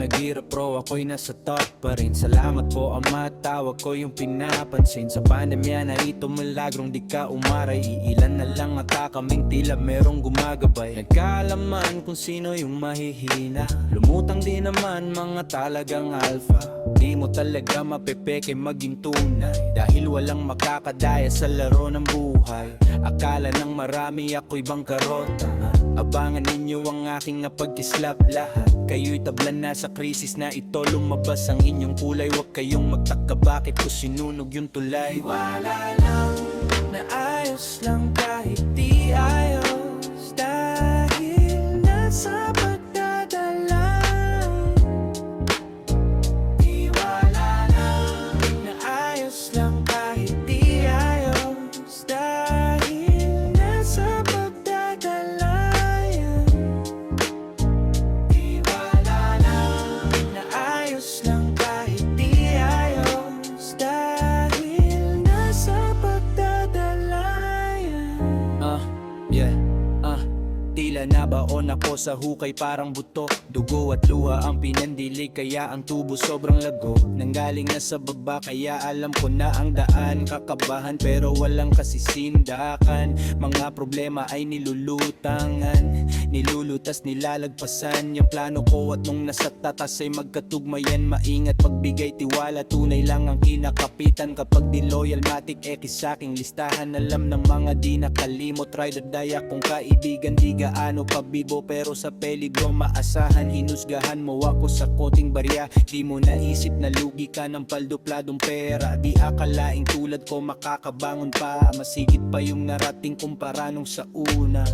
naghirap bro, ako'y nasa top pa rin. Salamat po ama, tawag ko yung pinapansin. Sa pandemya na ito malagrong di ka umaray. Iilan na lang ata kaming tila merong gumagabay. Nagkaalaman kung sino yung mahihina. Lumutang din naman mga talagang alpha. Di mo talaga mapepeke maging tunay, dahil walang makakadaya sa laro ng buhay. Akala ng marami ako'y bangkarota. Abangan ninyo ang aking napagkislap lahat. Kayo'y tablan na sa krisis na ito. Lumabas ang inyong kulay, huwag kayong magtaka bakit ko sinunog yung tulay. Wala lang, naayos lang kahit di ayos, dahil nasa pagdadala. Di wala lang, naayos lang kahit di ayos, dahil nasa pagdadala. Di wala lang, naayos lang kahit di ayos, dahil nasa pagdadala. Tila nabaon ako sa hukay parang buto. Dugo at luha ang pinandilig, kaya ang tubo sobrang lago. Nanggaling na sa baba kaya alam ko na ang daan. Kakabahan pero walang kasisindakan. Mga problema ay nilulutangan, nilulutas, nilalagpasan. Yung plano ko at nung nasa tatas ay magkatugmayan. Maingat magbigay tiwala, tunay lang ang kinakapitan. Kapag di loyal matik ekis sa aking listahan. Alam ng mga di nakalimot, ride or die akong kaibigan. Di gaano pabibo pero sa peligro maasahan. Hinusgahan mo ako sa koting barya. Di mo naisip na lugi ka ng paldupladong pera. Di akalaing tulad ko makakabangon pa. Masigit pa yung narating kumpara nung sa una.